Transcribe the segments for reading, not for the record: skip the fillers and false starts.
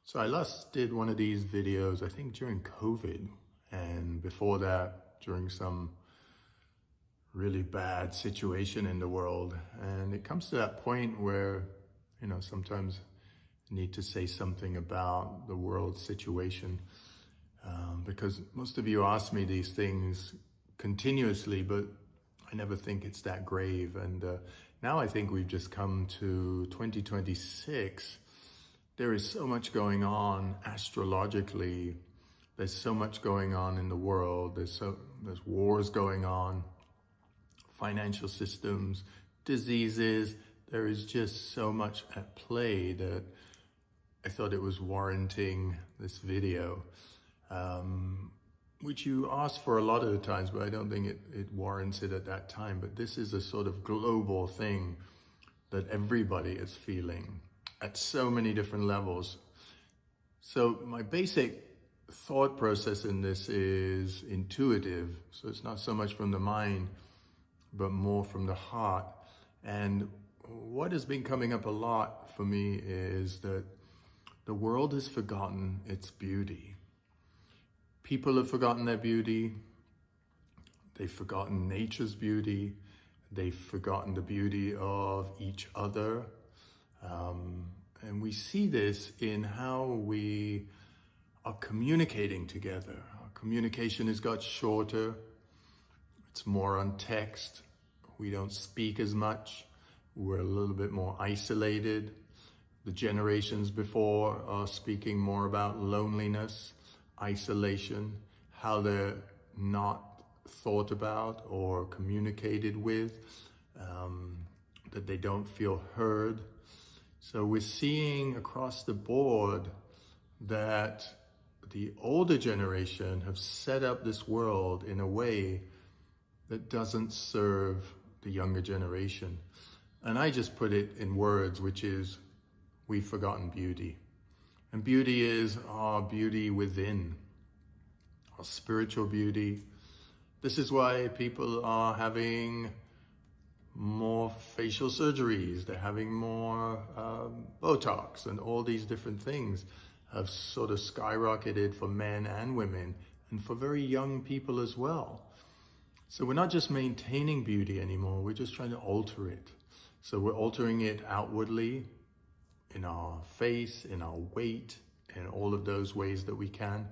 So I last did one of these videos, I think during COVID, and before that, during some really bad situation in the world. And it comes to that point where, sometimes you need to say something about the world situation. Because most of you ask me these things continuously, but I never think it's that grave. And now I think we've just come to 2026. There is so much going on astrologically. There's so much going on in the world. There's wars going on, financial systems, diseases. There is just so much at play that I thought it was warranting this video, which you asked for a lot of the times, but I don't think it warrants it at that time. But this is a sort of global thing that everybody is feeling at so many different levels. So my basic thought process in this is intuitive. So it's not so much from the mind, but more from the heart. And what has been coming up a lot for me is that the world has forgotten its beauty. People have forgotten their beauty. They've forgotten nature's beauty. They've forgotten the beauty of each other. And we see this in how we are communicating together. Our communication has got shorter. It's more on text. We don't speak as much. We're a little bit more isolated. The generations before are speaking more about loneliness, isolation, how they're not thought about or communicated with, that they don't feel heard. So we're seeing across the board that the older generation have set up this world in a way that doesn't serve the younger generation. And I just put it in words, which is, we've forgotten beauty. And beauty is our beauty within, our spiritual beauty. This is why people are having more facial surgeries. They're having more Botox, and all these different things have sort of skyrocketed for men and women, and for very young people as well. So we're not just maintaining beauty anymore, we're just trying to alter it. So we're altering it outwardly, in our face, in our weight, in all of those ways that we can.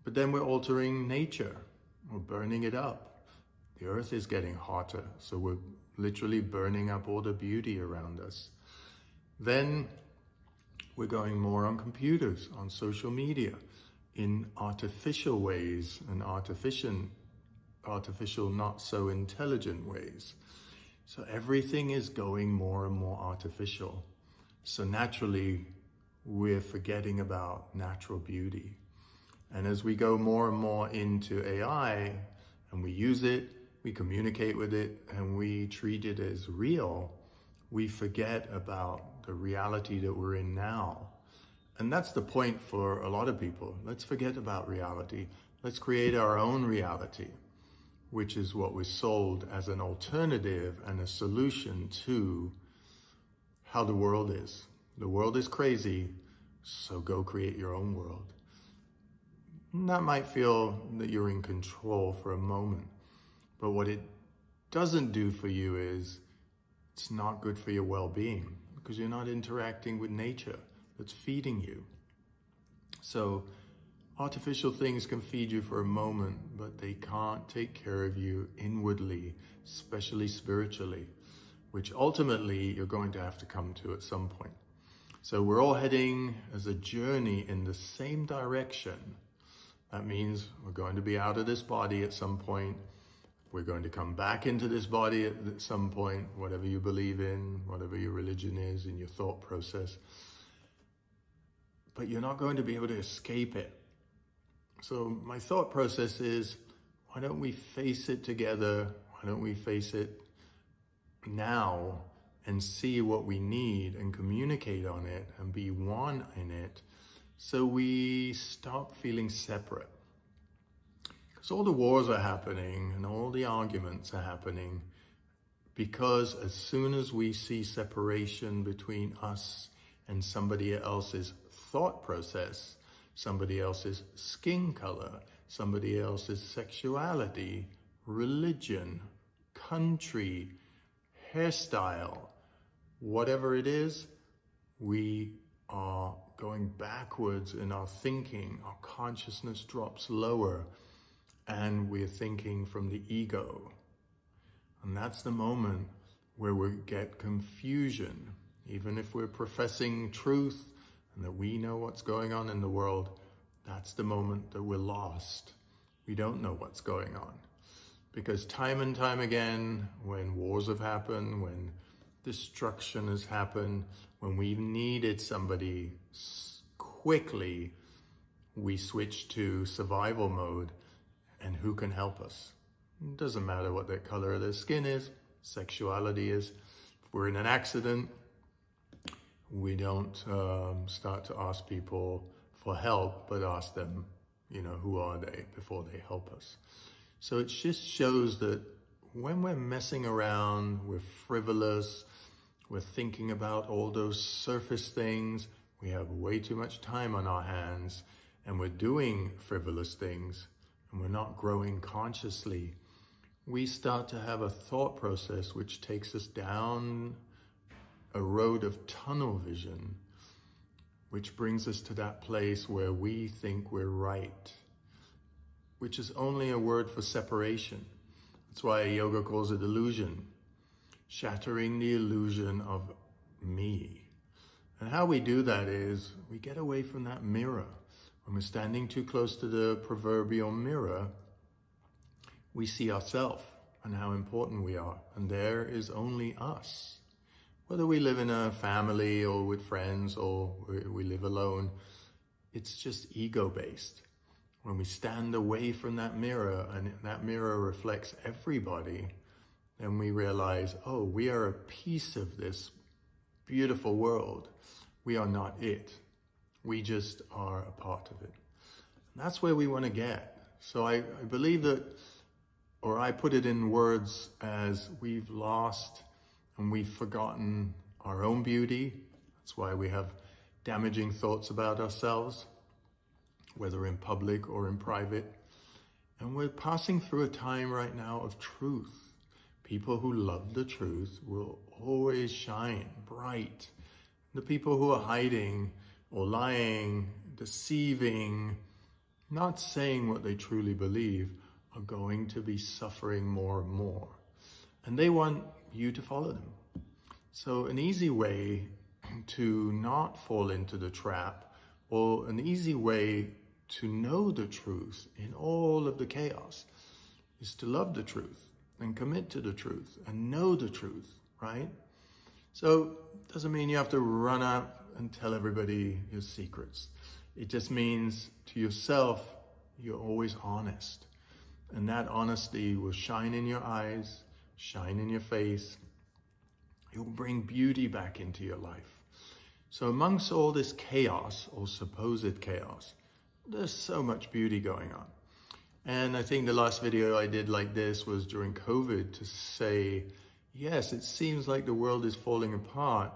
But then we're altering nature. We're burning it up. The earth is getting hotter, so we're literally burning up all the beauty around us. Then we're going more on computers, on social media, in artificial ways, and artificial not so intelligent ways. So everything is going more and more artificial. So naturally, we're forgetting about natural beauty. And as we go more and more into AI, and we use it, we communicate with it, and we treat it as real, we forget about the reality that we're in now. And that's the point for a lot of people. Let's forget about reality. Let's create our own reality, which is what we're sold as an alternative and a solution to how the world is. The world is crazy, so go create your own world. And that might feel that you're in control for a moment, but what it doesn't do for you is it's not good for your well-being, because you're not interacting with nature that's feeding you. So artificial things can feed you for a moment, but they can't take care of you inwardly, especially spiritually, which ultimately you're going to have to come to at some point. So we're all heading as a journey in the same direction. That means we're going to be out of this body at some point. We're going to come back into this body at some point, whatever you believe in, whatever your religion is, in your thought process. But you're not going to be able to escape it. So my thought process is, why don't we face it together? Why don't we face it now and see what we need and communicate on it and be one in it, so we stop feeling separate? Because all the wars are happening and all the arguments are happening because as soon as we see separation between us and somebody else's thought process, somebody else's skin color, somebody else's sexuality, religion, country, hairstyle, whatever it is, we are going backwards in our thinking. Our consciousness drops lower and we're thinking from the ego. And that's the moment where we get confusion. Even if we're professing truth and that we know what's going on in the world, that's the moment that we're lost. We don't know what's going on. Because time and time again, when wars have happened, when destruction has happened, when we've needed somebody quickly, we switch to survival mode. And who can help us? It doesn't matter what their color of their skin is, sexuality is. If we're in an accident, we don't start to ask people for help, but ask them, who are they before they help us. So it just shows that when we're messing around, we're frivolous, we're thinking about all those surface things, we have way too much time on our hands, and we're doing frivolous things, and we're not growing consciously, we start to have a thought process which takes us down a road of tunnel vision, which brings us to that place where we think we're right, which is only a word for separation. That's why yoga calls it illusion, shattering the illusion of me. And how we do that is we get away from that mirror. When we're standing too close to the proverbial mirror, we see ourselves and how important we are. And there is only us. Whether we live in a family or with friends or we live alone, it's just ego-based. When we stand away from that mirror and that mirror reflects everybody, then we realize, oh, we are a piece of this beautiful world. We are not it. We just are a part of it. And that's where we want to get. So I believe that, or I put it in words as we've lost and we've forgotten our own beauty. That's why we have damaging thoughts about ourselves, whether in public or in private. And we're passing through a time right now of truth. People who love the truth will always shine bright. The people who are hiding or lying, deceiving, not saying what they truly believe, are going to be suffering more and more. And they want you to follow them. So an easy way to not fall into the trap, or an easy way to know the truth in all of the chaos, is to love the truth and commit to the truth and know the truth, right? So it doesn't mean you have to run out and tell everybody your secrets. It just means to yourself, you're always honest. And that honesty will shine in your eyes, shine in your face. It will bring beauty back into your life. So amongst all this chaos, or supposed chaos, there's so much beauty going on. And I think the last video I did like this was during COVID to say, yes, it seems like the world is falling apart.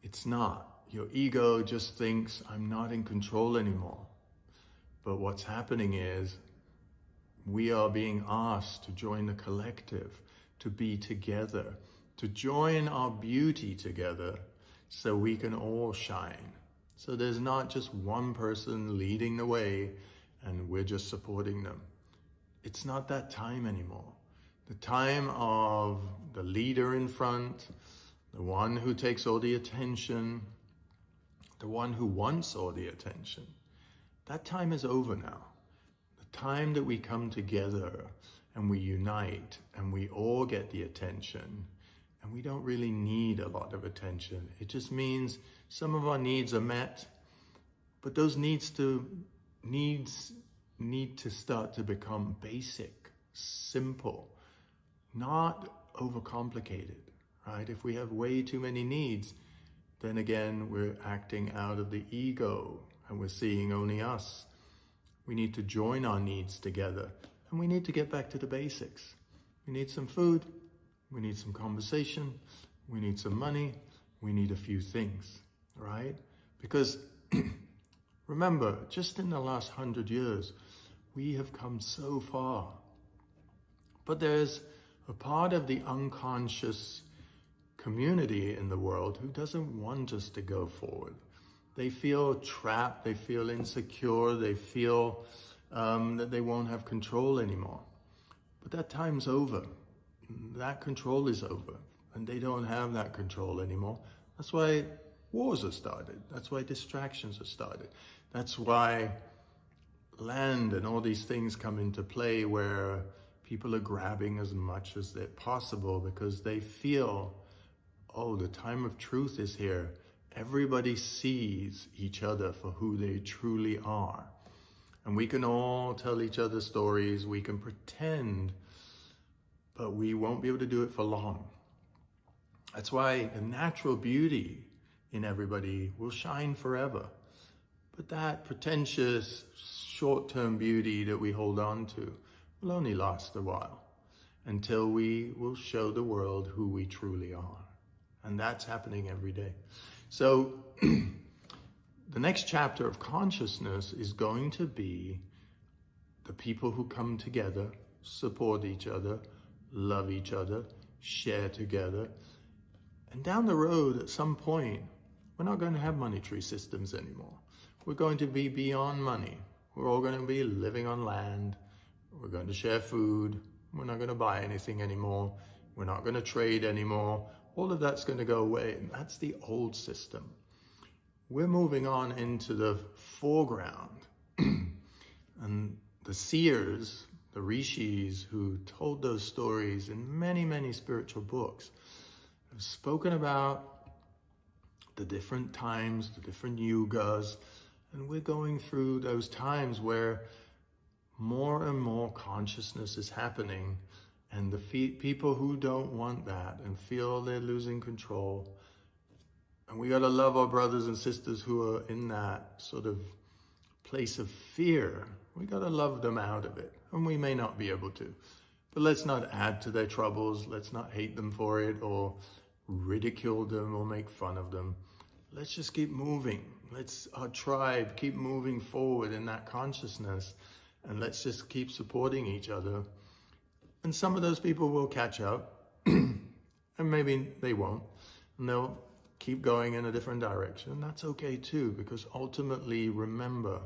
It's not. Your ego just thinks, I'm not in control anymore. But what's happening is we are being asked to join the collective, to be together, to join our beauty together so we can all shine. So there's not just one person leading the way and we're just supporting them. It's not that time anymore. The time of the leader in front, the one who takes all the attention, the one who wants all the attention, that time is over now. The time that we come together and we unite and we all get the attention, and we don't really need a lot of attention. It just means some of our needs are met, but those needs need to start to become basic, simple, not overcomplicated, right? If we have way too many needs, then again, we're acting out of the ego and we're seeing only us. We need to join our needs together and we need to get back to the basics. We need some food, we need some conversation, we need some money, we need a few things. right? Because remember, just in the last 100 years, we have come so far. But there's a part of the unconscious community in the world who doesn't want us to go forward. They feel trapped, they feel insecure, they feel that they won't have control anymore. But that time's over. That control is over. And they don't have that control anymore. That's why wars are started. That's why distractions are started. That's why land and all these things come into play, where people are grabbing as much as they're possible because they feel, oh, the time of truth is here. Everybody sees each other for who they truly are. And we can all tell each other stories, we can pretend, but we won't be able to do it for long. That's why the natural beauty in everybody will shine forever. But that pretentious, short-term beauty that we hold on to will only last a while, until we will show the world who we truly are. And that's happening every day. So the next chapter of consciousness is going to be the people who come together, support each other, love each other, share together. And down the road, at some point, we're not going to have monetary systems anymore. We're going to be beyond money. We're all going to be living on land. We're going to share food. We're not going to buy anything anymore. We're not going to trade anymore. All of that's going to go away. And that's the old system. We're moving on into the foreground. And the seers, the rishis who told those stories in many, many spiritual books, have spoken about the different times, the different yugas, and we're going through those times where more and more consciousness is happening, and the people who don't want that and feel they're losing control, and we got to love our brothers and sisters who are in that sort of place of fear. We got to love them out of it, and we may not be able to, but let's not add to their troubles. Let's not hate them for it or ridicule them or make fun of them. Let's just keep moving. Let's, our tribe, keep moving forward in that consciousness, and let's just keep supporting each other. And some of those people will catch up, and maybe they won't, and they'll keep going in a different direction. That's okay too, because ultimately, remember,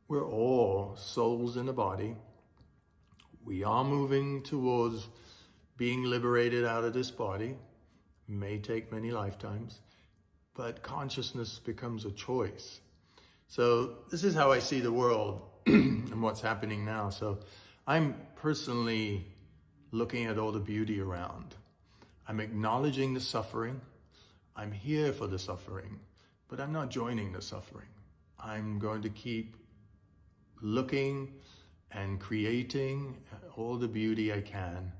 we're all souls in a body. We are moving towards being liberated out of this body. May take many lifetimes, but consciousness becomes a choice. So this is how I see the world and what's happening now. So I'm personally looking at all the beauty around. I'm acknowledging the suffering. I'm here for the suffering, but I'm not joining the suffering. I'm going to keep looking and creating all the beauty I can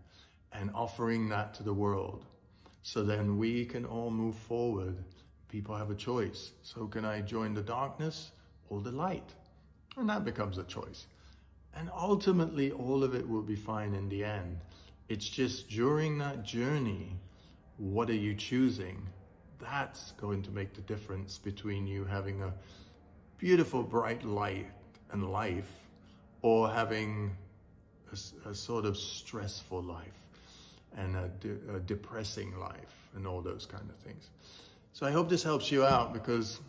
and offering that to the world. So then we can all move forward. People have a choice. So can I join the darkness or the light? And that becomes a choice. And ultimately, all of it will be fine in the end. It's just during that journey, what are you choosing? That's going to make the difference between you having a beautiful, bright light and life, or having a sort of stressful life and a depressing life and all those kind of things. So I hope this helps you out, because,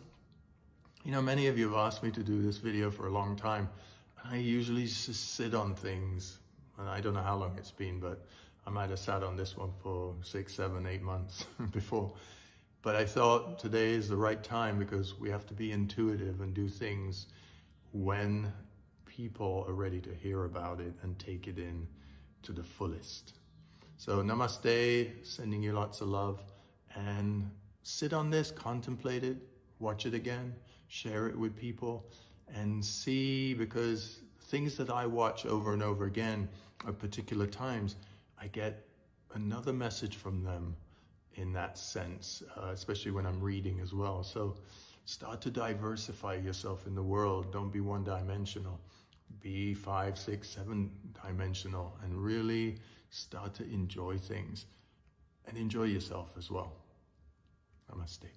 you know, many of you have asked me to do this video for a long time. And I usually just sit on things, and I don't know how long it's been, but I might have sat on this one for 6, 7, 8 months before. But I thought today is the right time, because we have to be intuitive and do things when people are ready to hear about it and take it in to the fullest. So namaste, sending you lots of love, and sit on this, contemplate it, watch it again, share it with people, and see, because things that I watch over and over again at particular times, I get another message from them in that sense, especially when I'm reading as well. So start to diversify yourself in the world. Don't be one-dimensional. Be 5, 6, 7-dimensional, and really start to enjoy things and enjoy yourself as well. Namaste.